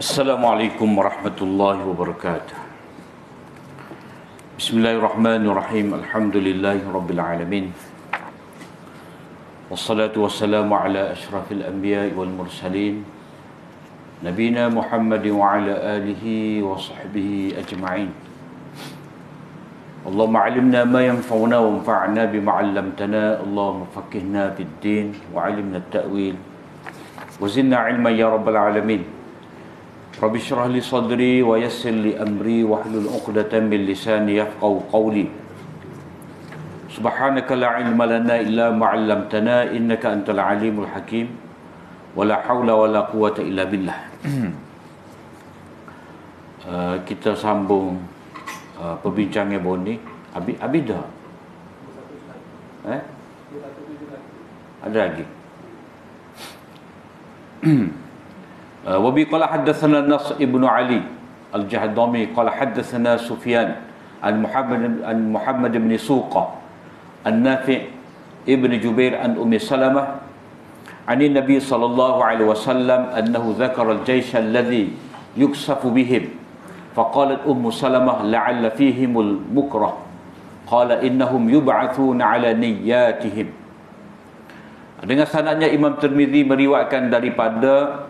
Assalamualaikum warahmatullahi wabarakatuh. Bismillahirrahmanirrahim. Alhamdulillahi rabbil alamin. Wassalatu wassalamu ala asyrafil anbiya'i wal mursalin Nabina Muhammadin wa ala alihi wa sahbihi ajma'in. Allahumma alimna ma yanfa'una wa anfa'na bima 'allamtana. Allahumma faqihna fid din wa 'allimna at-ta'wil wa zidna 'ilman ya rabbal alamin. Rabbi syrah li sadri wa yassir li amri wahlul 'uqdatam min lisani yafqahu qawli. Subhanaka la ilma lana illa ma 'allamtana innaka antal alimul hakim. Wala haula wala quwata illa billah. Kita sambung perbincangan Boni. Abi dah. Ada lagi. Wabi qala haddatsana Nasr ibn Ali al-Jahdami qala haddatsana Sufyan an Muhammad ibn Suqa an Nafi' ibn Jubair an Ummi Salamah an Nabi sallallahu alaihi wasallam annahu dzakara al-jaysh alladhi yuksafu bihim faqalat Ummu Salamah la'alla fihimul mukrah qala innahum yub'atsuna ala niyyatihim. Dengan sanadnya Imam Tirmizi meriwayatkan daripada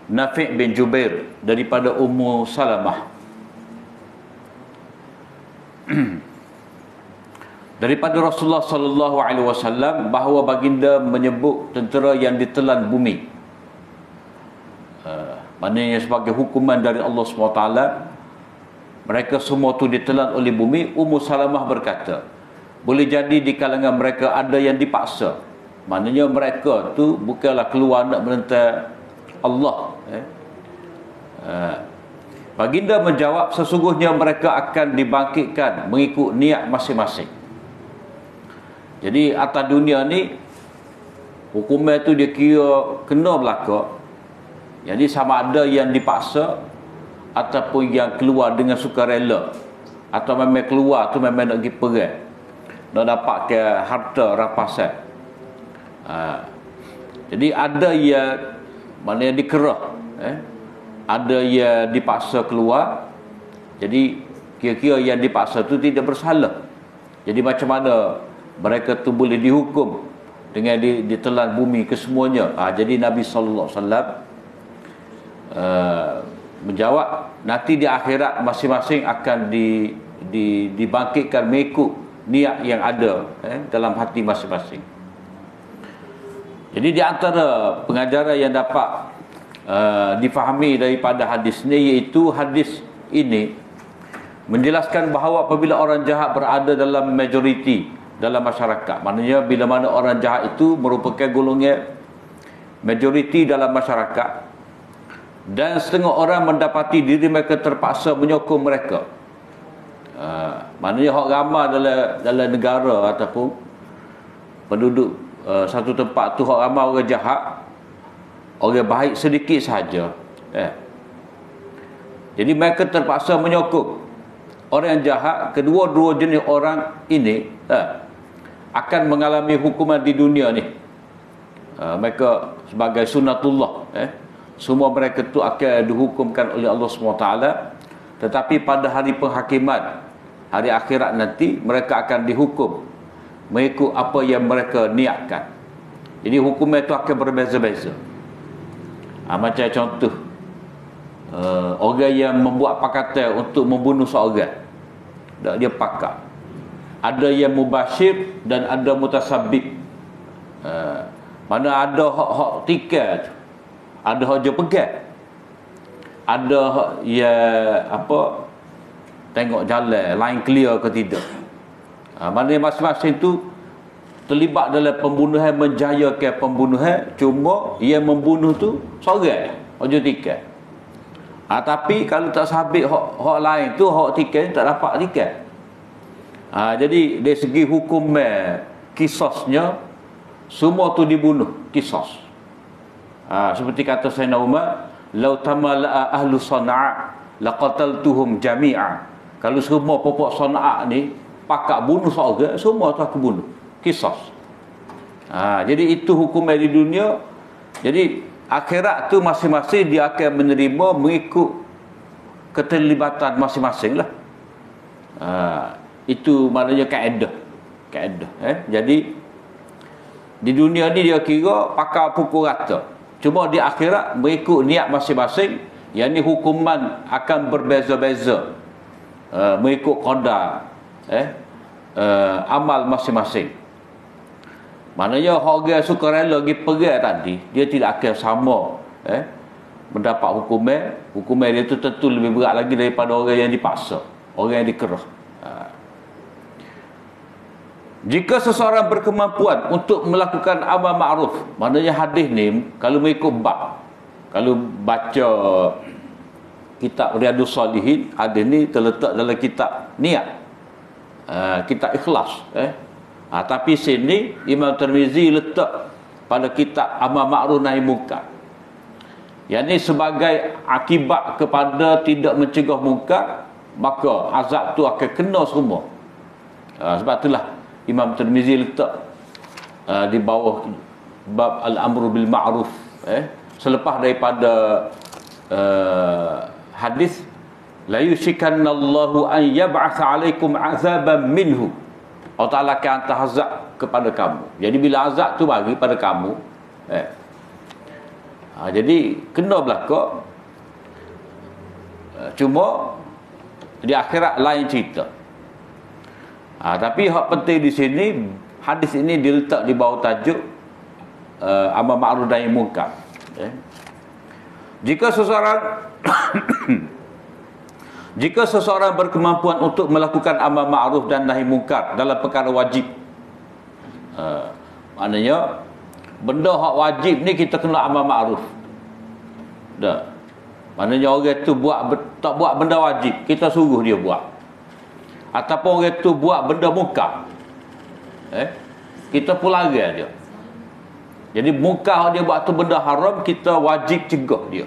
Nafi' bin Jubair daripada Ummu Salamah daripada Rasulullah sallallahu alaihi wasallam bahawa baginda menyebut tentera yang ditelan bumi, maknanya sebagai hukuman dari Allah SWT, mereka semua tu ditelan oleh bumi. Ummu Salamah berkata, boleh jadi di kalangan mereka ada yang dipaksa, maknanya mereka tu bukanlah keluar nak menentang Allah. Baginda menjawab, sesungguhnya mereka akan dibangkitkan mengikut niat masing-masing. Jadi atas dunia ni hukuman tu dia kira kena berlaku. Jadi sama ada yang dipaksa ataupun yang keluar dengan sukarela, atau memang keluar tu memang nak pergi perang, nak dapat ke harta rampasan. Jadi ada yang mana yang dikerah, ada yang dipaksa keluar. Jadi kira-kira yang dipaksa tu tidak bersalah. Jadi macam mana mereka tu boleh dihukum dengan ditelan bumi kesemuanya? Jadi Nabi sallallahu alaihi wasallam menjawab, nanti di akhirat masing-masing akan dibangkitkan mengikut niat yang ada dalam hati masing-masing. Jadi di antara pengajaran yang dapat difahami daripada hadis ni, iaitu hadis ini menjelaskan bahawa apabila orang jahat berada dalam majoriti dalam masyarakat, maknanya bila mana orang jahat itu merupakan golongan majoriti dalam masyarakat dan setengah orang mendapati diri mereka terpaksa menyokong mereka, maknanya hak ramai dalam negara ataupun penduduk satu tempat tu, hak ramai orang jahat, orang baik sedikit sahaja. Jadi mereka terpaksa menyokong orang yang jahat. Kedua-dua jenis orang ini akan mengalami hukuman di dunia ni. Mereka sebagai sunnatullah, semua mereka tu akan dihukumkan oleh Allah SWT. Tetapi pada hari penghakiman, hari akhirat nanti, mereka akan dihukum mengikut apa yang mereka niatkan. Jadi hukuman itu akan berbeza-beza. Macam contoh, orang yang membuat pakatan untuk membunuh seorang, dia pakar. Ada yang mubashir dan ada mutasabbib. Mana ada hak tiket, ada hak je pegang, ada hak yang tengok jalan line clear ke tidak. Maknanya masing-masing tu terlibat dalam pembunuhan, menjayakan pembunuhan. Cuma yang membunuh tu seorang ojo tiket. Tapi kalau tak sabit hak lain tu, hak tiket tak dapat tiket. Jadi dari segi hukum kisasnya, semua tu dibunuh kisas. Seperti kata Sayyidina Umar, lau tamala ahlu Sana'a laqataltuhum jami'a. Kalau semua popok Sana'a ni pakak bunuh seorang, semua tu aku bunuh. Kisas. Jadi itu hukuman di dunia. Jadi akhirat tu masing-masing dia akan menerima mengikut keterlibatan masing-masing lah. Itu maknanya kaedah. Jadi di dunia ni dia kira pakai pukul rata. Cuma di akhirat mengikut niat masing-masing, yang ni hukuman akan berbeza-beza mengikut qadar amal masing-masing. Maknanya orang sukarela pergi perang tadi, dia tidak akan sama mendapat hukuman dia tu tentu lebih berat lagi daripada orang yang dipaksa, orang yang dikerah. Jika seseorang berkemampuan untuk melakukan amal ma'ruf, maknanya hadis ni kalau mengikut bab, kalau baca kitab Riyadhus Shalihin, hadis ni terletak dalam kitab niat, kitab ikhlas. Tapi sini Imam Tirmizi letak pada kitab amal ma'ruf nahi munkar. Yang ni sebagai akibat kepada tidak mencegah munkar, maka azab tu akan kena semua. Sebab itulah Imam Tirmizi letak di bawah bab al-amru bil ma'ruf, selepas daripada hadis la yushikannallahu an yab'atha 'alaikum 'azaban minhu. Allah Ta'ala akan hantar azab kepada kamu. Jadi bila azab tu bagi pada kamu, jadi kena belaka. Cuma di akhirat lain cerita. Tapi hak penting di sini, hadis ini diletak di bawah tajuk amal ma'ruf nahi munkar. Jika seseorang berkemampuan untuk melakukan amal ma'ruf dan nahi munkar dalam perkara wajib, maknanya benda hak wajib ni kita kena amal ma'ruf. Dah. Maknanya orang tu tak buat benda wajib, kita suruh dia buat. Ataupun orang tu buat benda munkar, kita pulang dia. Jadi munkar dia buat tu benda haram, kita wajib cegah dia.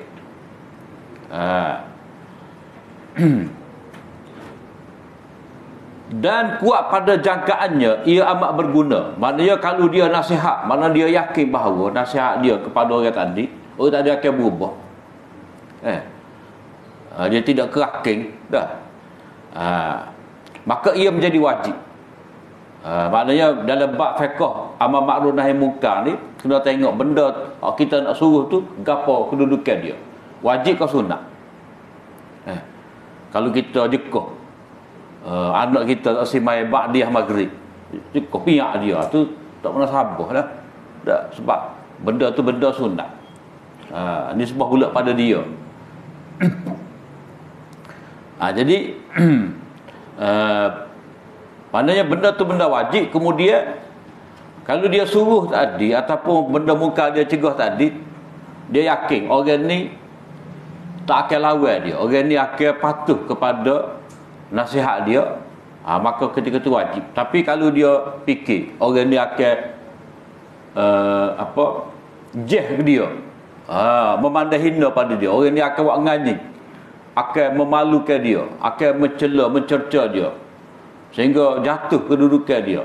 Dan kuat pada jangkaannya, ia amat berguna. Maknanya kalau dia nasihat, maknanya dia yakin bahawa nasihat dia kepada orang tadi akan berubah. Dia tidak keraking dah. Maka ia menjadi wajib. Maknanya dalam bab fiqh amal ma'ruf nahi munkar ni kena tengok benda kita nak suruh tu gapo kedudukan dia, wajib ke sunat. Kalau kita jekah anak kita tak simai ba'diyah maghrib, jekah piak dia tu tak pernah sabar dah. Sebab benda tu benda sunat. Ni sebab pula pada dia. Jadi maknanya benda tu benda wajib. Kemudian kalau dia suruh tadi ataupun benda munkar dia cegah tadi, dia yakin orang ni tak akan lawan dia, orang ni akan patuh kepada nasihat dia, maka ketika itu wajib. Tapi kalau dia fikir orang ni akan jeh ke dia, memandang hina pada dia, orang ni akan buat ngani, akan memalukan dia, akan mencela, mencerca dia, sehingga jatuh kedudukan dia.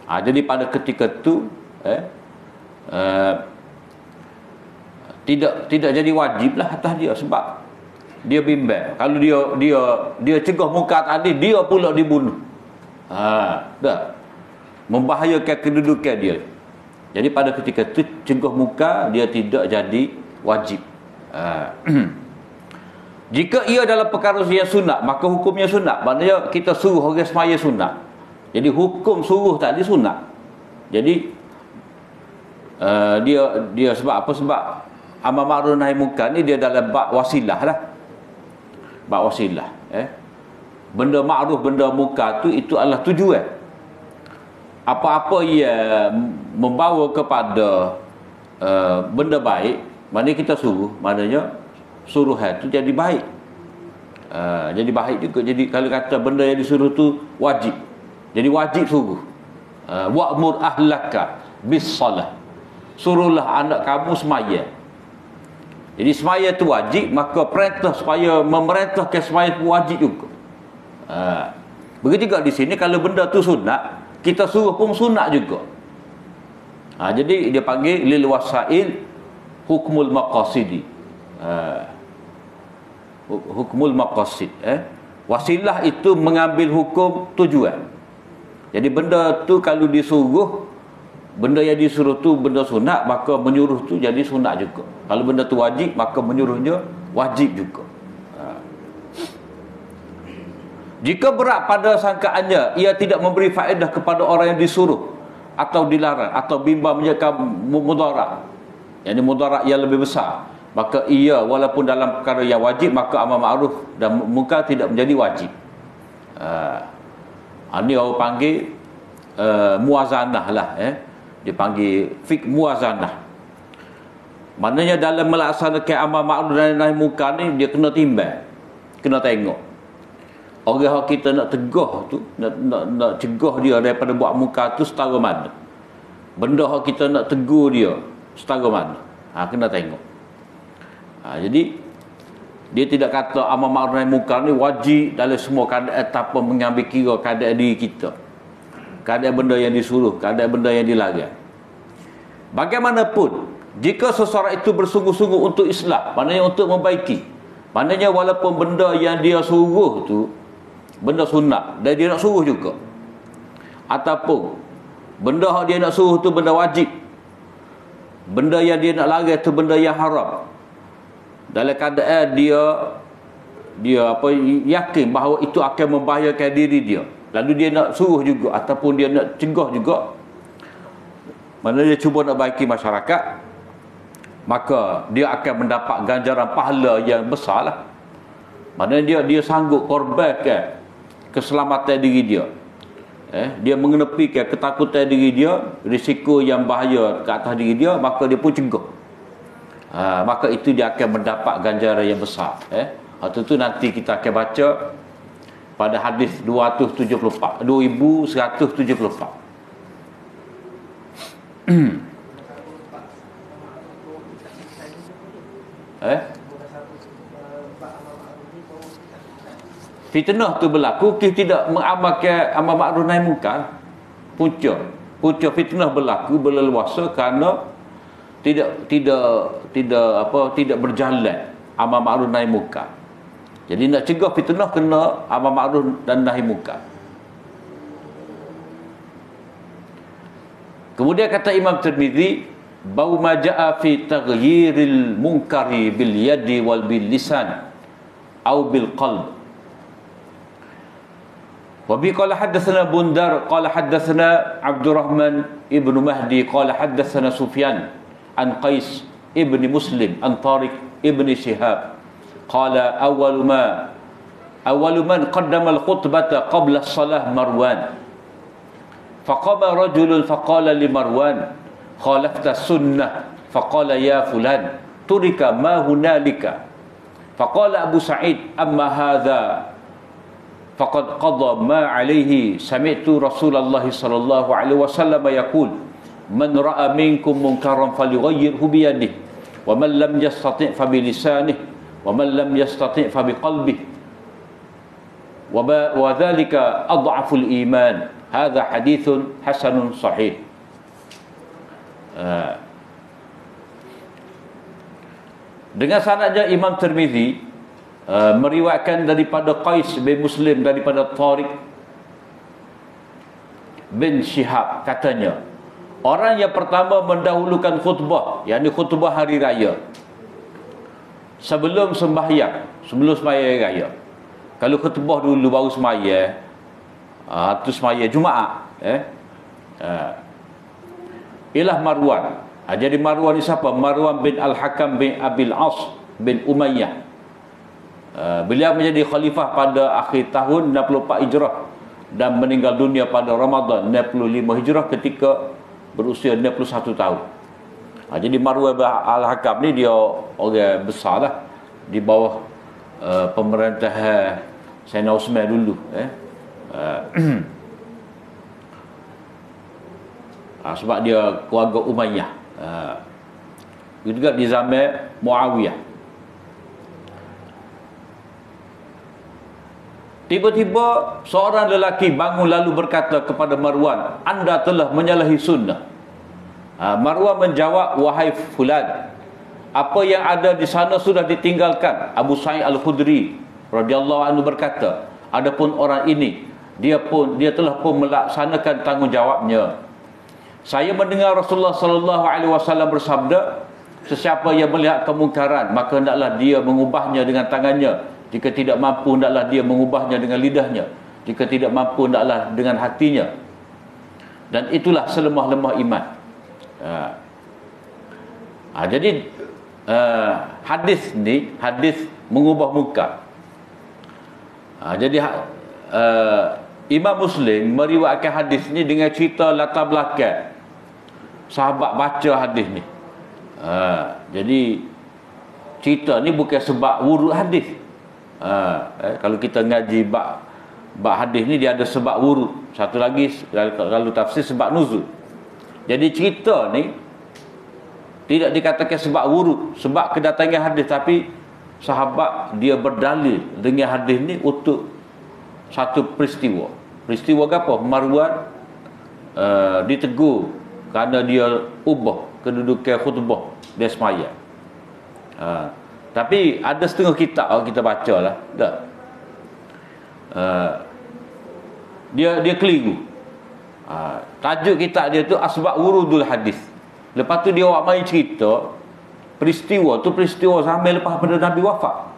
Jadi pada ketika itu tidak jadi wajib lah atas dia, sebab dia bimbang. Kalau dia cegah munkar tadi, dia pula dibunuh. Dah membahayakan kedudukan dia. Jadi pada ketika itu cegah munkar dia tidak jadi wajib. Jika ia dalam perkara yang sunat, maka hukumnya sunat. Maknanya kita suruh orang semaya sunat. Jadi hukum suruh tadi sunat. Jadi dia sebab apa? Sebab amal ma'ruf nahi munkar ni dia dalam bab wasilah lah. Bab wasilah. Benda ma'ruf, benda munkar tu itu adalah tujuan. Apa-apa yang membawa kepada benda baik, maknanya kita suruh, maknanya suruhan tu jadi baik. Jadi baik juga. Jadi kalau kata benda yang disuruh tu wajib, jadi wajib suruh. Wa'mur ahlaka bis salah, suruhlah anak kamu semaya. Jadi semaya tu wajib, maka perintah supaya memerintahkan semaya tu wajib juga. Begitu juga di sini, kalau benda tu sunat, kita suruh pun sunat juga. Jadi dia panggil lil wasail hukmul maqasidi. Hukmul maqasid. Wasilah itu mengambil hukum tujuan. Jadi benda tu kalau disuruh, benda yang disuruh tu benda sunat, maka menyuruh tu jadi sunat juga. Kalau benda tu wajib, maka menyuruhnya wajib juga. Jika berat pada sangkaannya, ia tidak memberi faedah kepada orang yang disuruh atau dilarang atau bimbang menyebabkan mudarat, yang mudarat yang lebih besar, maka ia walaupun dalam perkara yang wajib, maka amar ma'ruf dan munkar tidak menjadi wajib. Ini orang panggil muazanah lah. Dipanggil fik muazanah. Maknanya dalam melaksanakan amar ma'ruf dan nahi munkar ni, dia kena timbang, kena tengok orang kita nak tegah tu, nak cegah dia daripada buat munkar tu setara mana, benda kita nak tegur dia setara mana. Kena tengok. Jadi dia tidak kata amar ma'ruf nahi munkar ni wajib dalam semua keadaan tanpa mengambil kira keadaan diri kita, keadaan benda yang disuruh, keadaan benda yang dilarang. Bagaimanapun, jika seseorang itu bersungguh-sungguh untuk islah, maknanya untuk membaiki, maknanya walaupun benda yang dia suruh tu benda sunat dan dia nak suruh juga, ataupun benda yang dia nak suruh tu benda wajib, benda yang dia nak larang tu benda yang haram, dalam keadaan dia yakin bahawa itu akan membahayakan diri dia, lalu dia nak suruh juga ataupun dia nak cegah juga, mana dia cuba nak baiki masyarakat, maka dia akan mendapat ganjaran pahala yang besar lah. Maknanya dia sanggup korbankan keselamatan diri dia. Dia mengenepikan ketakutan diri dia, risiko yang bahaya ke atas diri dia, maka dia pun cegah. Maka itu dia akan mendapat ganjaran yang besar. Itu nanti kita akan baca pada hadis 2174. Fitnah tu berlaku, kita tidak mengamalkan amar ma'ruf nahi munkar. Punca fitnah berlaku berleluasa kerana tidak berjalan amar ma'ruf nahi munkar. Jadi nak cegah fitnah kena amar ma'ruf dan nahi munkar. Kemudian kata Imam Tirmizi, bau ma ja'a fi taghyiril munkari bil yadi wal bil lisan au bil qalb. Wa bi qala hadatsana Bundar qala hadatsana Abdurrahman ibnu Mahdi qala hadatsana Sufyan an Qais ibni Muslim an Tariq ibni Shihab qala awwalu man qaddama al-khutbata qabla as-salah Marwan faqama rajulun faqala li Marwan khalafta sunnah faqala ya fulan turika ma hunalika faqala Abu Sa'id amma hadha faqad qadha ma alayhi sami'tu Rasulullah sallallahu alaihi wasallam yaqul man ra'a minkum munkaran falyughayyirhu bi yadihi wa man lam yastati' fa bi lisanihi wa man lam yastati' fa bi qalbihi wa dhalika adhaful iman. Hadha hadithun hasanun sahih. Dengan sanadnya Imam Tirmizi meriwayatkan daripada Qais bin Muslim daripada Tariq bin Shihab, katanya orang yang pertama mendahulukan khutbah, yakni khutbah hari raya, sebelum sembahyang, sebelum sembahyang raya. Kalau khutbah dulu baru sembahyang, itu sembahyang Jumaat, ialah Marwan. Jadi Marwan ni siapa? Marwan bin Al-Hakam bin Abil As bin Umayyah. Beliau menjadi khalifah pada akhir tahun 64 Hijrah dan meninggal dunia pada Ramadan 65 Hijrah ketika berusia 61 tahun. Jadi Marwan bin Al-Hakam ni dia orang besar lah di bawah pemerintahan Sayyidina Uthman dulu. Sebab dia keluarga Umayyah. Juga di zaman Muawiyah. Tiba-tiba seorang lelaki bangun lalu berkata kepada Marwan, anda telah menyalahi sunnah. Marwan menjawab, wahai fulan, apa yang ada di sana sudah ditinggalkan. Abu Sa'id Al-Khudri radhiyallahu anhu berkata, adapun orang ini dia telah pun melaksanakan tanggungjawabnya. Saya mendengar Rasulullah sallallahu alaihi wasallam bersabda, sesiapa yang melihat kemungkaran maka hendaklah dia mengubahnya dengan tangannya, jika tidak mampu hendaklah dia mengubahnya dengan lidahnya, jika tidak mampu hendaklah dengan hatinya, dan itulah selemah-lemah iman. Jadi hadis ni hadis mengubah muka. Jadi Imam Muslim meriwayatkan hadis ni dengan cerita latar belakang sahabat baca hadis ni. Jadi cerita ni bukan sebab wurud hadis. Kalau kita ngaji bab hadis ni dia ada sebab wurud. Satu lagi kalau tafsir sebab nuzul. Jadi cerita ni tidak dikatakan sebab wurud, sebab kedatangan hadis, tapi sahabat dia berdalil dengan hadis ni untuk satu peristiwa. Peristiwa apa? Marwan ditegur kerana dia ubah kedudukan khutbah dia semaya. Tapi ada setengah kitab kita baca lah. Dia keliru. Tajuk kitab dia tu Asbab Wurudul Hadis. Lepas tu dia awak main cerita peristiwa sampai lepas pada Nabi wafat.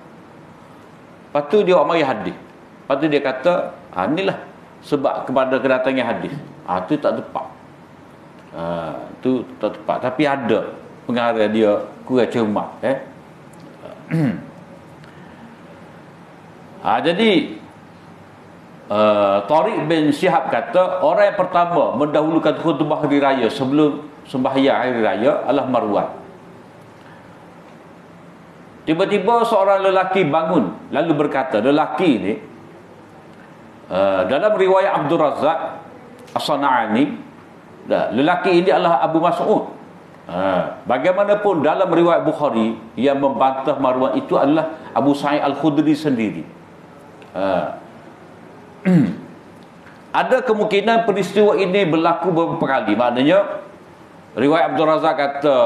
Lepas tu dia awak main hadis. Lepas tu dia kata, inilah sebab kepada kedatangan hadis. Tu tak tepat. Tu tak tepat. Tapi ada pengarah dia kurang cermat. Jadi Tariq bin Syihab kata, orang yang pertama mendahulukan khutbah hari raya sebelum sembahyang hari raya adalah Marwan. Tiba-tiba seorang lelaki bangun lalu berkata, lelaki ni dalam riwayat Abdul Razak As-Sana'ani, lelaki ini adalah Abu Mas'ud. Bagaimanapun dalam riwayat Bukhari yang membantah Marwan itu adalah Abu Sa'id Al-Khudri sendiri. Ada kemungkinan peristiwa ini berlaku beberapa kali. Maknanya riwayat Abdul Razak kata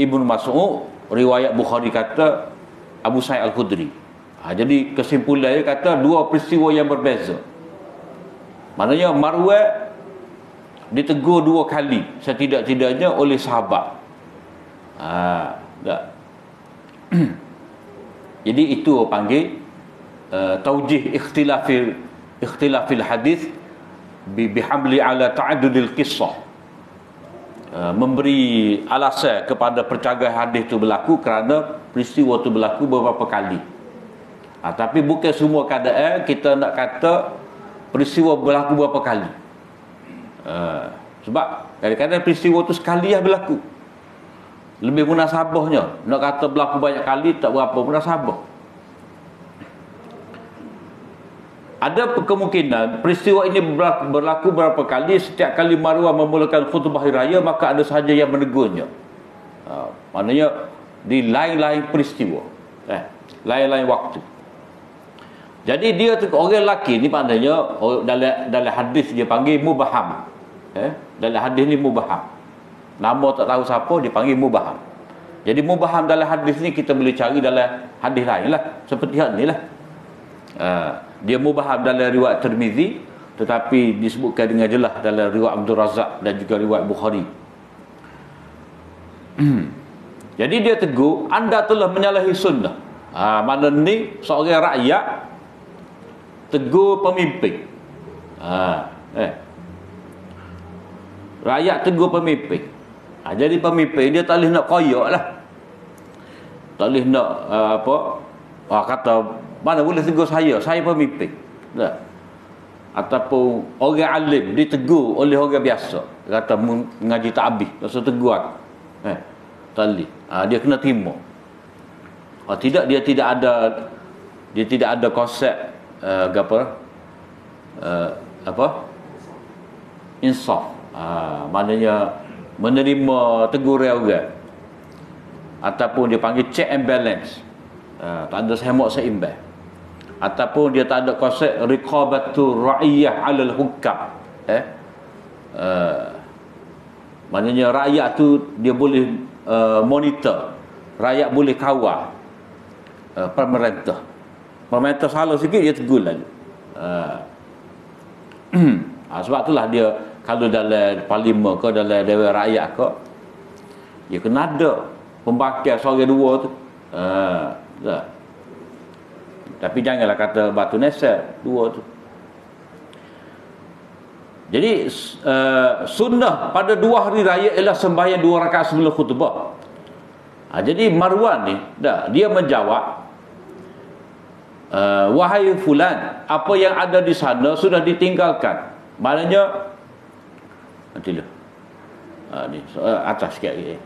Ibnu Mas'ud, riwayat Bukhari kata Abu Sa'id Al-Khudri. Jadi kesimpulannya kata dua peristiwa yang berbeza. Maknanya Marwan ditegur dua kali setidak-tidaknya oleh sahabat. Jadi itu panggil taujih ikhtilafil hadis bihamli ala ta'addudil qissah. Memberi alasan kepada percakapan hadis itu berlaku kerana peristiwa itu berlaku beberapa kali. Tapi bukan semua keadaan kita nak kata peristiwa berlaku beberapa kali. Sebab kadang-kadang peristiwa itu sekali yang berlaku. Lebih munasabahnya. Nak kata berlaku banyak kali tak berapa munasabah. Ada kemungkinan peristiwa ini berlaku beberapa kali. Setiap kali Marwan memulakan khutbah hari raya, maka ada sahaja yang menegurnya. Maknanya di lain-lain peristiwa, lain-lain waktu. Jadi dia tu orang lelaki ni maknanya dalam hadis dia panggil mubaham. Dalam hadis ni mubaham. Nama tak tahu siapa dipanggil mubaham. Jadi mubaham dalam hadis ni kita boleh cari dalam hadis lain lah. Seperti hal ni lah. Dia mubaham dalam riwayat Tirmizi, tetapi disebutkan dengan jelas dalam riwayat Abdul Razak dan juga riwayat Bukhari. Jadi dia tegur, anda telah menyalahi sunnah. Mana ni seorang rakyat tegur pemimpin. Rakyat tegur pemimpin. Jadi pemimpin dia tak boleh nak koyak lah. Tak boleh nak kata mana boleh tegur saya pemimpin. Tak. Ataupun orang alim ditegur oleh orang biasa. Kata mengaji tak habis, rasa tegur aku. Tak boleh. Dia kena terima. Dia tidak ada konsep insaf. Maknanya menerima teguran orang, ataupun dia panggil check and balance. Tak ada semak seimbang, ataupun dia tak ada konsep riqabatul ra'iyah 'alal hukam. Maknanya rakyat tu dia boleh monitor rakyat boleh kawal pemerintah. Pemerintah salah sikit dia tegur lagi. Sebab itulah dia kalau dalam parlimen ke dalam dewan rakyat ke, dia kena ada pembakar seorang dua tu. Tak. Tapi janganlah kata batu nesar dua tu. Jadi sunnah pada 2 hari raya ialah sembahyang 2 rakaat sebelum khutbah. Jadi Marwan ni dia menjawab, wahai fulan, apa yang ada di sana sudah ditinggalkan. Maknanya nantilah ni atas sikit lagi.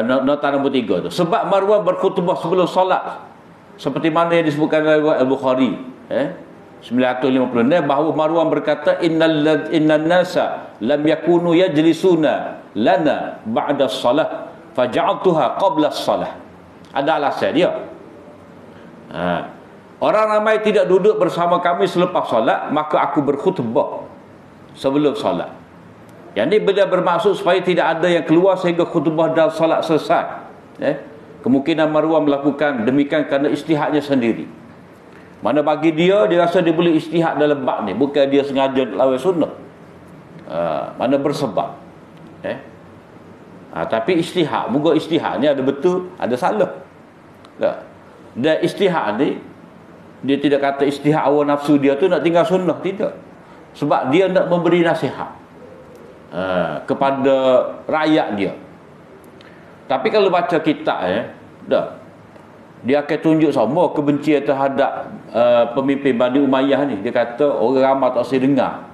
Nota nombor 3 tu. Sebab Marwan berkhutbah sebelum solat, seperti mana yang disebutkan oleh Al-Bukhari 956, bahawa Marwan berkata, innan nasa lam yakunu yajlisuna lana ba'da as-salah faja'altuha qabla as-salah. Ada alasan dia. Orang ramai tidak duduk bersama kami selepas solat, maka aku berkhutbah sebelum solat. Yang ini beliau bermaksud supaya tidak ada yang keluar sehingga khutbah dan solat selesai. Kemungkinan Marwan melakukan demikian kerana istihadnya sendiri. Mana bagi dia rasa dia boleh istihad dalam bab ni, bukan dia sengaja lawan sunnah. Mana bersebab. Tapi istihad, moga istihad ni ada betul, ada salah. Dan istihad ni, dia tidak kata istihad awal nafsu dia tu nak tinggal sunnah, tidak. Sebab dia nak memberi nasihat kepada rakyat dia. Tapi kalau baca kitab dia akan tunjuk sama kebencian terhadap pemimpin Bani Umayyah ni. Dia kata orang ramai tak saya dengar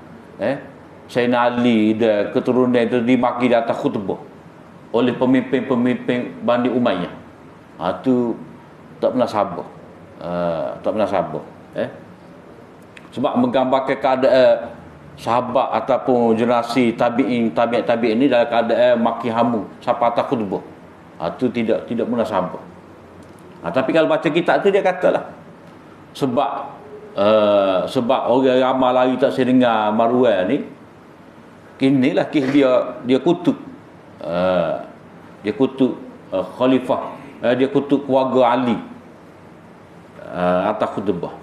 Sayyidina Ali dan keturunan itu dimaki di atas khutbah oleh pemimpin-pemimpin Bani Umayyah. Itu tak pernah sabar. Tak pernah sabar. Sebab menggambarkan keadaan sahabat ataupun generasi tabi'in ini dalam keadaan maki hamu sampai atas khutbah. Itu tidak pernah sabar. Tapi kalau baca kitab tu dia katalah sebab orang ramai lari tak saya dengar Marwan ni, inilah dia kutuk khalifah, dia kutuk keluarga Ali atas khutbah.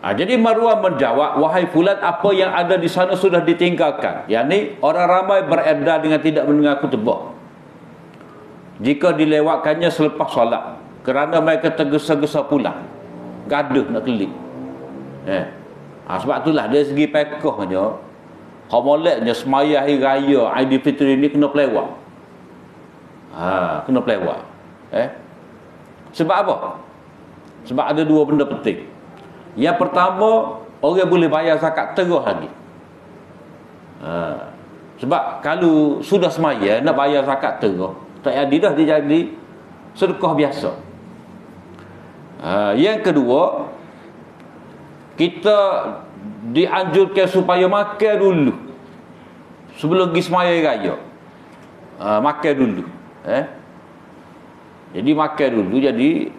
Jadi Marwan menjawab, wahai fulan, apa yang ada di sana sudah ditinggalkan. Yakni orang ramai beredar dengan tidak mendengar khutbah jika dilewatkannya selepas solat, kerana mereka tergesa-gesa pulang, gaduh nak kelik. Sebab itulah dari segi fiqhnya, moleknya semaya hari raya Aidilfitri ni kena pelewat. Kena pelewat. Sebab apa? Sebab ada 2 benda penting. Yang pertama, orang boleh bayar zakat terus lagi. Sebab kalau sudah semaya nak bayar zakat terus, tak jadi dah, dia jadi sedekah biasa. Yang kedua, kita dianjurkan supaya makan dulu sebelum pergi semaya raya. Makan dulu. Jadi makan dulu, jadi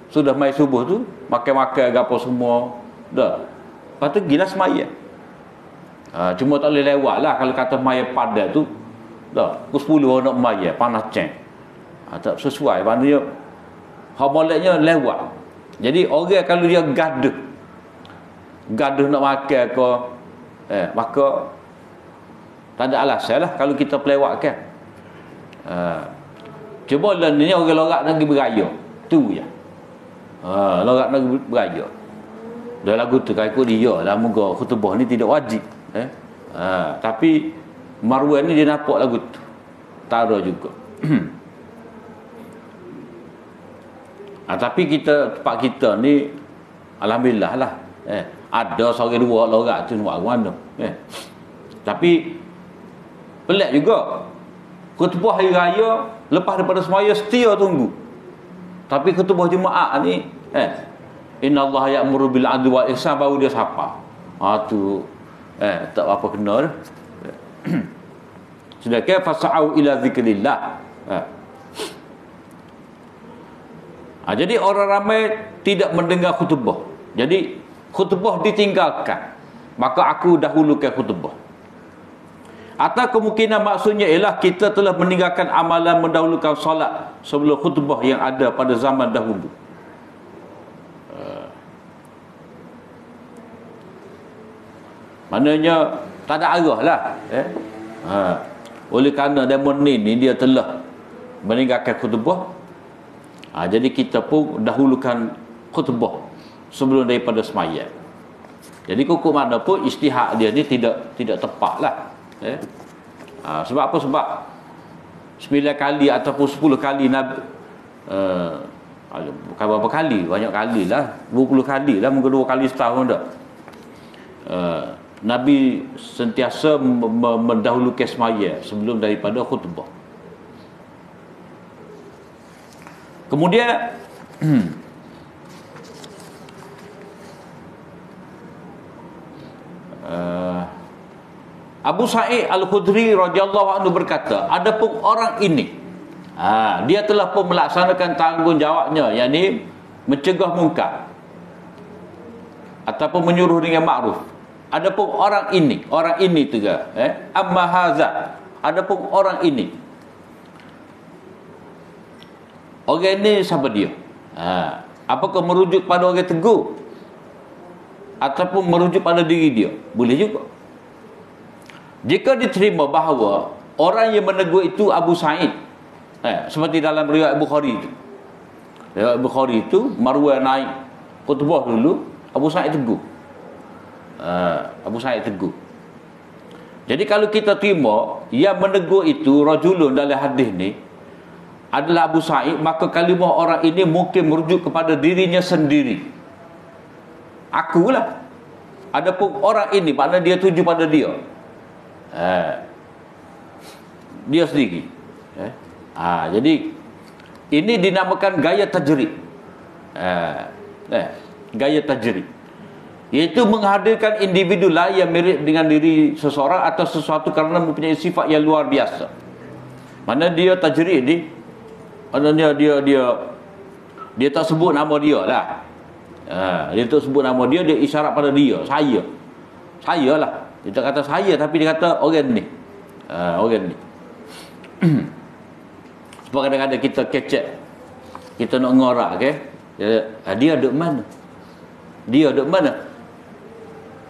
sudah mai subuh tu makan-makan apa semua dah. Lepas tu gila semaya. Cuma tak boleh lewat lah kalau kata maya padat tu dah pukul 10 nak maya panas ceng. Tak sesuai, maknanya moleknya lewat. Jadi orang kalau dia gaduh nak makan ke maka tak ada alasan lah kalau kita pelewatkan. Cuba lah ni orang lorak nak pergi beraya tu je. Lorak nak beraya. Dah lagu tu ikut dia lah, moga khutbah ni tidak wajib. Tapi Marwan ni dia nampak lagu tu tara juga. Tapi tempat kita ni alhamdulillah lah, ada seorang dua lorak tu buat mana. Tapi pelik juga, khutbah hari raya lepas daripada semaya setia tunggu. Tapi khutbah Jumaat ni innallaha ya'muru bil 'adli wal ihsan baru dia sapa. Tu tak apa kena dah. Sedangkan fasa'u ila zikrillah. Jadi orang ramai tidak mendengar khutbah. Jadi khutbah ditinggalkan. maka aku dahulukan khutbah. Atau kemungkinan maksudnya ialah kita telah meninggalkan amalan mendahulukan solat sebelum khutbah yang ada pada zaman dahulu. Maknanya tak ada arah lah. Oleh kerana demon ni dia telah meninggalkan khutbah, jadi kita pun dahulukan khutbah sebelum daripada semayang. Jadi hukum mana pun ijtihad dia ni tidak tepat lah. Sebab apa? Sebab 9 kali ataupun 10 kali Nabi, bukan berapa kali, banyak kali lah, 20 kali lah, mungkin 2 kali setahun dah, Nabi sentiasa mendahulukan semaya sebelum daripada khutbah. Kemudian Abu Sa'id Al-Khudri radhiyallahu anhu berkata, adapun orang ini, dia telah pun melaksanakan tanggungjawabnya, yakni mencegah mungkar ataupun menyuruh dengan makruf. Adapun orang ini juga, amma haza, adapun orang ini, orang ini siapa dia? Apakah merujuk pada orang teguh ataupun merujuk pada diri dia? Boleh juga. Jika diterima bahawa orang yang menegur itu Abu Sa'id, seperti dalam riwayat Bukhari itu. Riwayat Bukhari itu Marwan naik khutbah dulu, Abu Sa'id tegur. Abu Sa'id tegur. Jadi kalau kita terima yang menegur itu rajulun dalam hadis ni adalah Abu Sa'id, maka kalimah orang ini mungkin merujuk kepada dirinya sendiri. Akulah. Adapun orang ini makna dia tuju pada dia. Dia sendiri. Jadi ini dinamakan gaya tajrid. Gaya tajrid, iaitu menghadirkan individu lain yang mirip dengan diri seseorang atau sesuatu kerana mempunyai sifat yang luar biasa. Mana dia tajrid ni, maknanya dia tak sebut nama dia lah. Dia tak sebut nama dia, dia isyarat pada dia, saya lah. Dia tak kata saya, tapi dia kata orang ni, orang ni. Sebab kadang-kadang kita kecek, kita nak ngorak ke, dia duduk mana, dia duduk mana.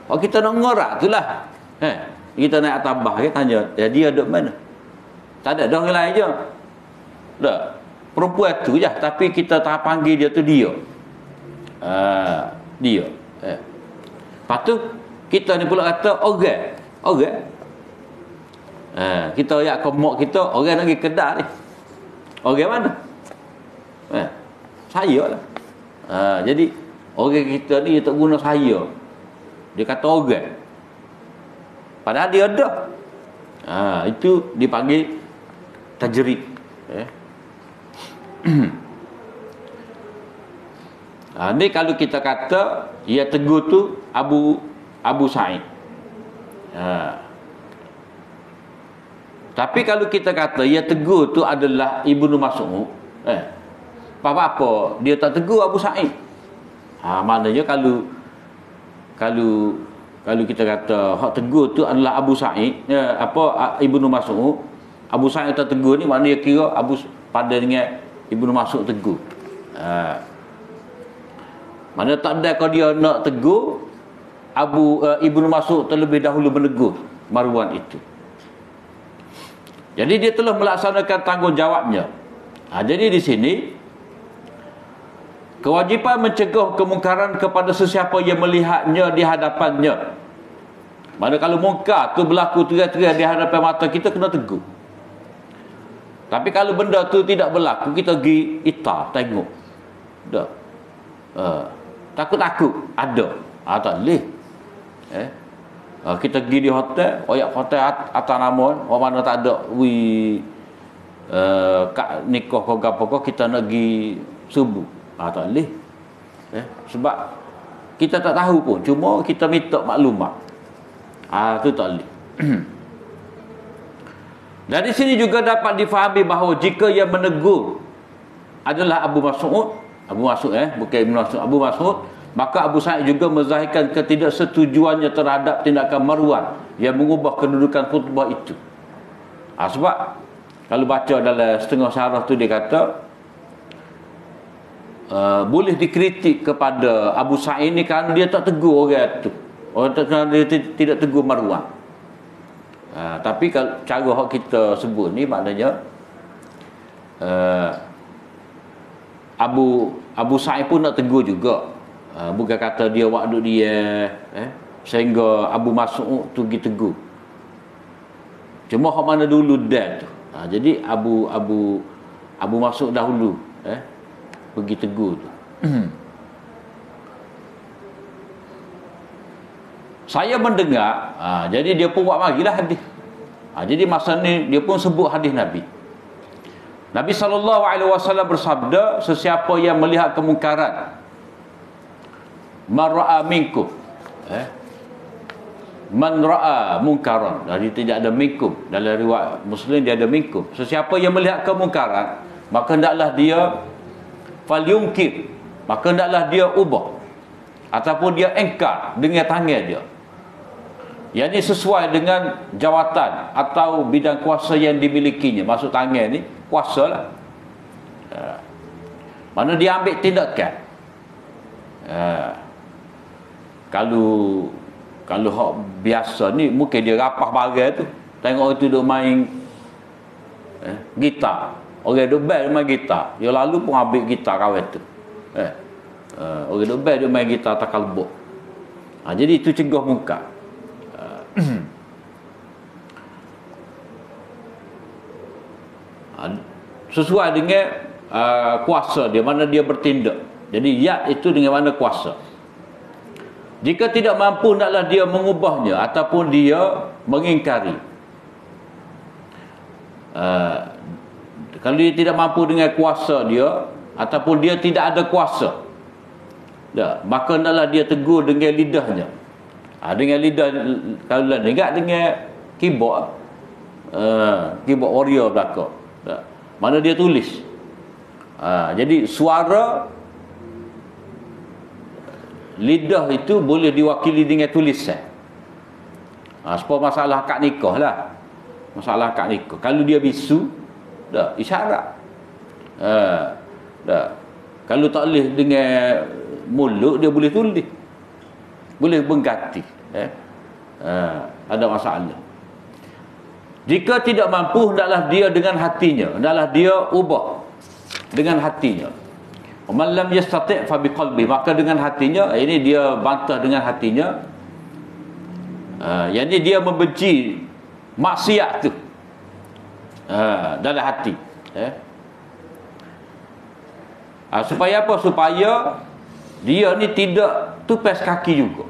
Kita nak ngorak tu lah, kita naik tambah ke, tanya dia duduk mana. Tak ada orang lain je, tak, perempuan tu je, tapi kita tak panggil dia tu dia. Dia. Lepas tu kita ni pula kata orang. Kita ayat komok kita, orang lagi Kedah ni. Orang mana? Saya lah. Jadi orang kita ni dia tak guna saya. Dia kata orang. Padahal dia ada. Itu dipanggil tajrid. Ni kalau kita kata ia tegur tu Abu Sa'id. Tapi kalau kita kata ia tegur tu adalah Ibnu Mas'ud, apa-apa dia tak tegur Abu Sa'id. Maknanya kalau kita kata hak tegur tu adalah Abu Sa'id, Ibnu Mas'ud, Abu Sa'id tak tegur ni, maknanya kira pada dengan Ibnu Mas'ud tegur. Mana tak ada kalau dia nak tegur Ibnu Mas'ud terlebih dahulu menegur Marwan itu. Jadi dia telah melaksanakan tanggungjawabnya. Jadi di sini kewajipan mencegah kemungkaran kepada sesiapa yang melihatnya di hadapannya. Mana kalau mungkar tu berlaku terang-terang di hadapan mata kita, kena tegur. Tapi kalau benda tu tidak berlaku, kita pergi itar tengok. Dah. Takut-takut ada. Tak boleh. Kita pergi di hotel, hotel atas nama, orang mana tak ada kak nikah kau gapo, kita nak pergi subuh. Tak boleh. Sebab kita tak tahu pun, cuma kita minta maklumat. Tu tak boleh. Dari sini juga dapat difahami bahawa jika yang menegur adalah Abu Mas'ud, bukan Ibn Mas'ud, Abu Mas'ud, Maka Abu Sa'id juga menzahirkan ketidaksetujuannya terhadap tindakan Marwan yang mengubah kedudukan khutbah itu. Sebab kalau baca dalam setengah syarah tu dia kata boleh dikritik kepada Abu Sa'id ni kan dia tak tegur orang tu. Orang tu dia tidak tegur Marwan. Tapi kalau cara hak kita sebut ni maknanya Abu Sa'id pun nak tegur juga. Bukan kata dia waktu dia sehingga Abu Mas'ud tu pergi tegur. Cuma hak mana dulu dan tu. Jadi Abu Mas'ud dahulu pergi tegur tu. Saya mendengar, jadi dia pun buat marilah hadis. Jadi masa ni dia pun sebut hadis Nabi. Nabi SAW bersabda, sesiapa yang melihat kemungkaran, man ra'a minkum, man ra'a munkaran. Jadi tidak ada minkum. Dalam riwayat Muslim dia ada minkum. Sesiapa yang melihat kemungkaran, maka hendaklah dia falyumkir, maka hendaklah dia ubah ataupun dia engkar dengan tangan dia. Yang ini sesuai dengan jawatan atau bidang kuasa yang dimilikinya. Maksud tangan ni kuasa lah. Mana dia ambil tindakan. Kalau hak biasa ni mungkin dia rapah barang tu. Tengok itu duk main gitar. Orang duk band main gitar. Dia lalu pun ambil gitar kawan tu. Orang duk band dia main gitar takalbuk. Jadi itu cegah muka. Sesuai dengan kuasa dia, mana dia bertindak. Jadi yad itu dengan mana kuasa. Jika tidak mampu, hendaklah dia mengubahnya ataupun dia mengingkari. Kalau dia tidak mampu dengan kuasa dia ataupun dia tidak ada kuasa, maka hendaklah dia tegur dengan lidahnya. Dengan lidah, kalau dengar dengan keyboard, keyboard warrior belakang. Mana dia tulis. Jadi suara lidah itu boleh diwakili dengan tulisan. Supaya masalah akad nikah lah. Masalah akad nikah. Kalau dia bisu, isyarat. Kalau tak boleh dengan mulut, dia boleh tulis. Boleh berganti. Ada masalah. Jika tidak mampu, hendaklah dia dengan hatinya. Hendaklah dia ubah dengan hatinya. Man lam yastati' fa biqalbi. Maka dengan hatinya, ini dia bantah dengan hatinya. Yang ini dia membenci maksiat tu dalam hati. Supaya apa? Supaya dia ni tidak tupas kaki juga.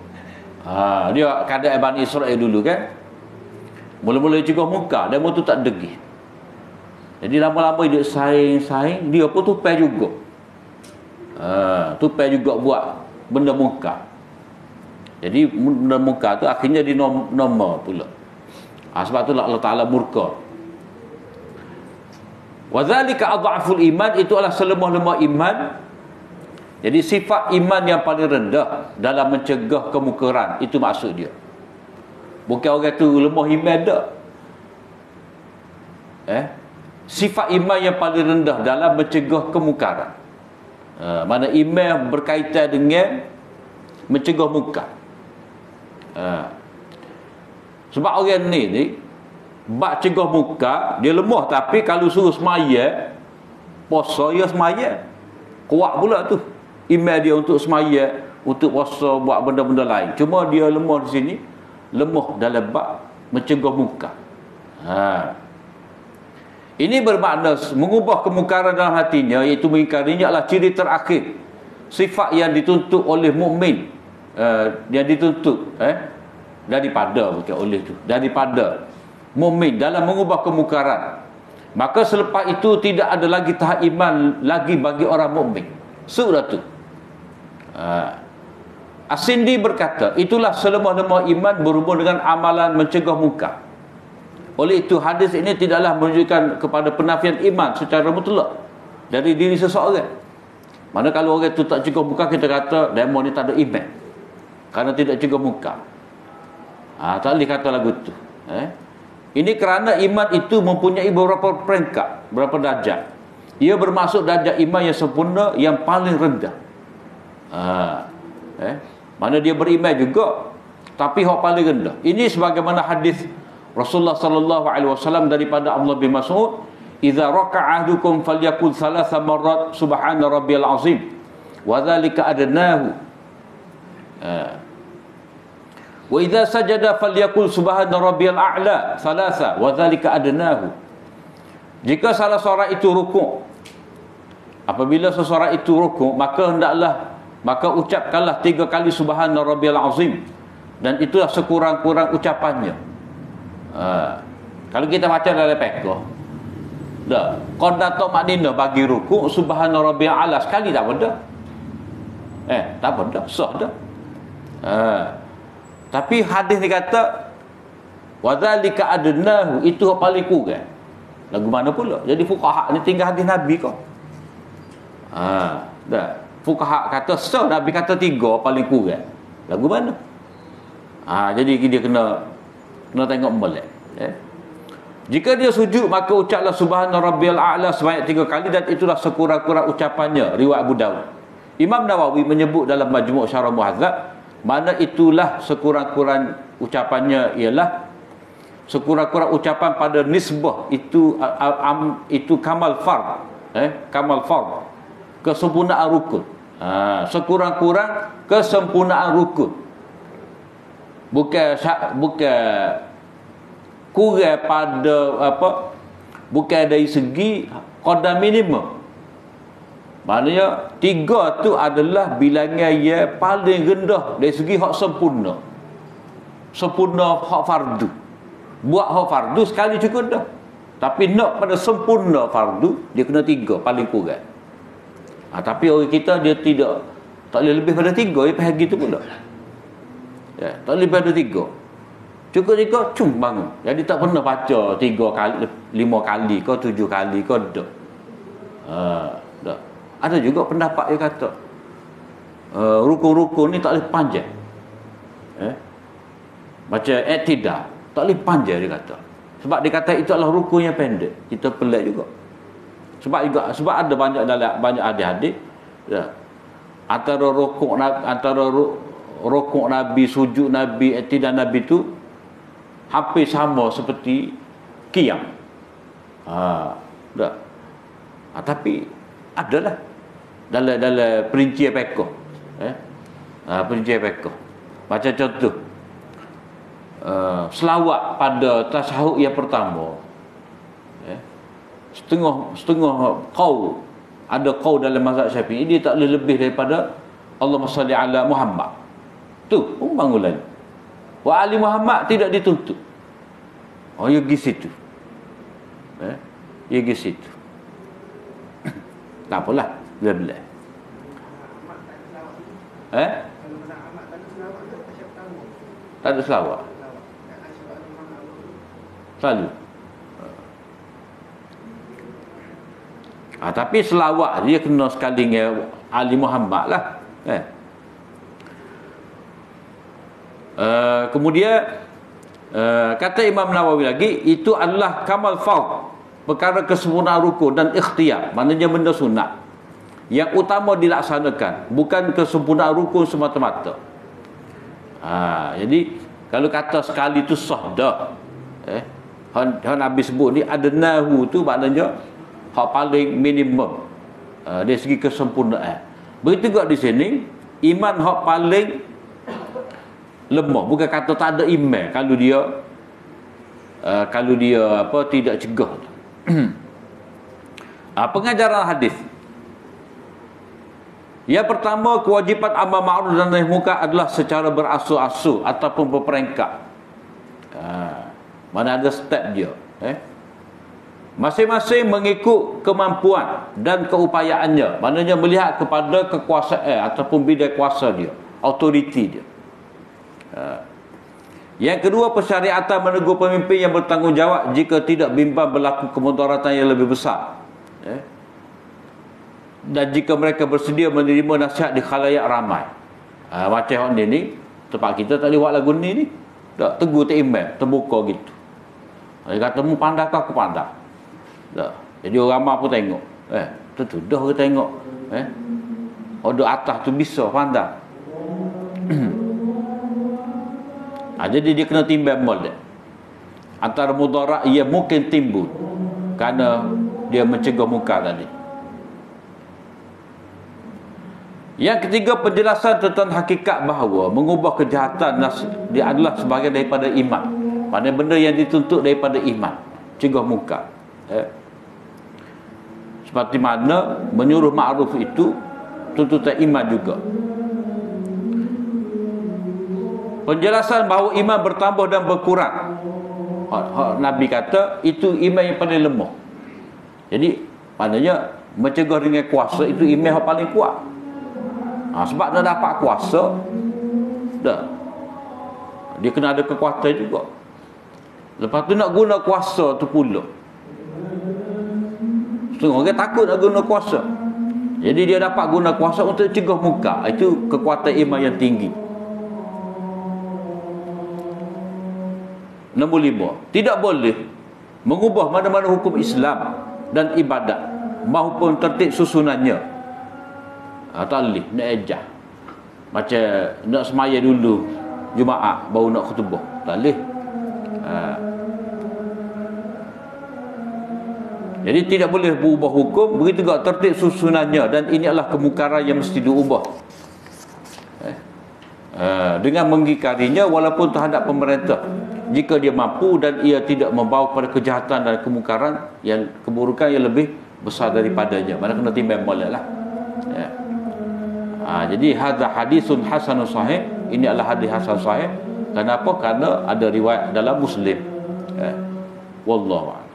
Dia keadaan Bani Israel dulu kan. Mula-mula cegah muka, dia tu tak degih. Jadi lama-lama dia saing, dia pun tupai juga. Tupai juga buat benda muka. Jadi benda muka tu akhirnya di normal pula. Sebab tu Allah Ta'ala murka. Wa dzalika adhaful iman, itu adalah selemah-lemah iman. Jadi sifat iman yang paling rendah dalam mencegah kemungkaran, itu maksud dia. Bukan orang tu lemah iman dah. Sifat iman yang paling rendah dalam mencegah kemungkaran. Mana iman berkaitan dengan mencegah munkar. Sebab orang ni bab cegah munkar dia lemah, tapi kalau suruh semaya puasa, dia semaya kuat pula tu. Iman dia untuk semaya, untuk puasa, buat benda-benda lain. Cuma dia lemah di sini, lemah dalam bab mencegah munkar. Ini bermakna mengubah kemungkaran dalam hatinya, iaitu mengingkarinya, adalah ciri terakhir sifat yang dituntut oleh mukmin, yang dituntut daripada, bukan oleh tu, daripada mukmin dalam mengubah kemungkaran. Maka selepas itu tidak ada lagi tahap iman lagi bagi orang mukmin. Sudah tu. As-Sindi berkata, itulah selemah-lemah iman berhubung dengan amalan mencegah munkar. Oleh itu hadis ini tidaklah menunjukkan kepada penafian iman secara mutlak dari diri seseorang. Mana kalau orang tu tak cukup muka, kita kata demo ni tak ada iman. Kerana tidak cukup muka. Tak boleh kata lagu tu. Ini kerana iman itu mempunyai beberapa peringkat, beberapa darjat. Ia bermaksud darjat iman yang sempurna, yang paling rendah. Mana dia beriman juga, tapi hak paling rendah. Ini sebagaimana hadis Rasulullah sallallahu alaihi wasallam daripada Abdullah bin Mas'ud, "Idza raka'a ahdukum falyaqul thalatha marrat subhana rabbiyal azim wa dzalika adnahu. Wa idza sajada falyaqul subhana rabbiyal a'la thalatha wa dzalika adnahu." Jika salah seorang itu rukuk, apabila seseorang itu rukuk, maka ucapkanlah 3 kali subhana rabbiyal azim, dan itulah sekurang-kurang ucapannya. Kalau kita baca dalam fiqh, dah qadato maknina bagi rukuk subhana rabbiyal a'la sekali tak ada. Tak ada, sah dah. Tapi hadis ni kata wa dzalika adnahu, itu paling kurang. Lagu mana pula? Jadi fuqaha ni tinggal hadis Nabi kau. Dah. Fuqaha kata sah, Nabi kata 3 paling kurang. Lagu mana? Jadi dia kena tengok molek. Jika dia sujud, maka ucaplah subhana rabbiyal a'la sebanyak 3 kali, dan itulah sekurang-kurang ucapannya. Riwayat Abu Daud. Imam Nawawi menyebut dalam Majmu' Syarah Muhadzab, mana itulah sekurang-kurang ucapannya ialah sekurang-kurang ucapan pada nisbah itu kamal fard, kamal fard, kesempurnaan rukun. Sekurang-kurang kesempurnaan rukun. Bukan kurang pada bukan dari segi qadar minimum. Maknanya 3 tu adalah bilangan yang paling rendah dari segi hak sempurna. Sempurna hak fardu. Buat hak fardu sekali cukup dah. Tapi nak pada sempurna fardu, dia kena 3 paling kurang. Tapi orang kita dia tak boleh lebih pada 3, dia faham gitu pula. Tak boleh lebih pada 3. Cukup 3, bangun. Jadi tak pernah baca 3 kali, 5 kali ke 7 kali ke dah. Dah. Ada juga pendapat yang kata rukun-rukun ni tak boleh panjang. Macam i'tidal tak boleh panjang, dia kata. Sebab dia kata itu adalah rukun yang pendek. Kita pelik juga. Sebab ada banyak hadis-hadis antara rukuk Nabi, sujud Nabi, i'tidal Nabi tu hampir sama seperti qiyam. Tapi adalah dalam perincian fiqh. Perincian fiqh. Macam contoh selawat pada tasyahud yang pertama, setengah qaul, ada qaul dalam mazhab Syafi'i, dia tak boleh lebih daripada Allahumma salli ala Muhammad. Tu bangunan. Wa ali Muhammad tidak dituntut. Ya pergi situ. Ya pergi situ. Tak apalah, bila-bila. Tak ada selawat. Selalu. Tapi selawat dia kena sekali dengan Ali Muhammad lah. Kemudian kata Imam Nawawi lagi, itu adalah kamal fard, perkara kesempurnaan rukun dan ikhtiyar, maknanya benda sunat yang utama dilaksanakan, bukan kesempurnaan rukun semata-mata. Jadi kalau kata sekali tu sah dah. Nabi sebut ni adnahu tu maknanya hak paling minimum dari segi kesempurnaan. Begitu juga di sini iman hak paling lemah, bukan kata tak ada iman kalau dia tidak cegah. Pengajaran hadis. Yang pertama, kewajipan amal ma'ruf dan nahi munkar adalah secara berasul-asul ataupun berperingkat. Mana ada step dia. Masing-masing mengikut kemampuan dan keupayaannya. Maknanya melihat kepada kekuasaan ataupun bidang kuasa dia, autoriti dia. Yang kedua, persyariatan menegur pemimpin yang bertanggungjawab jika tidak bimbang berlaku kemudaratan yang lebih besar. dan jika mereka bersedia menerima nasihat di khalayak ramai. Macam ni tempat kita tak boleh buat lagu ni tak, tegur tak imam, terbuka gitu. Dia kata mu pandai ke aku pandai tak. Jadi orang ramai pun tengok, tu dah kita tengok, order atas tu bisa pandai. Jadi dia kena timbang molek. Antara mudarat ia mungkin timbul kerana dia mencegah munkar tadi. Yang ketiga, penjelasan tentang hakikat bahawa mengubah kejahatan dia adalah sebahagian daripada iman. Mana benda yang dituntut daripada iman, cegah munkar. Seperti mana menyuruh ma'ruf itu tuntutan iman juga. Penjelasan bahawa iman bertambah dan berkurang, Nabi kata itu iman yang paling lemah. Jadi maknanya mencegah dengan kuasa itu iman yang paling kuat. Sebab dia dapat kuasa dia kena ada kekuatan juga. Lepas tu nak guna kuasa tu pula, setengah orang takut nak guna kuasa. Jadi dia dapat guna kuasa untuk cegah munkar. Itu kekuatan iman yang tinggi. Nombor 5, tidak boleh mengubah mana-mana hukum Islam dan ibadat maupun tertib susunannya. Tak boleh nak ejah. Macam nak semaya dulu Jumaat baru nak khutbah, tak boleh. Jadi tidak boleh berubah hukum, begitu juga tertib susunannya, dan ini adalah kemungkaran yang mesti diubah. Dengan mengingkarinya walaupun terhadap pemerintah, jika dia mampu dan ia tidak membawa kepada kejahatan dan kemungkaran yang keburukan yang lebih besar daripadanya. Mana kena timbang molek lah. Jadi hadza hadisun hasanun sahih, ini adalah hadis hasan sahih. Kenapa? Kerana ada riwayat dalam Muslim. Wallahu a'lam.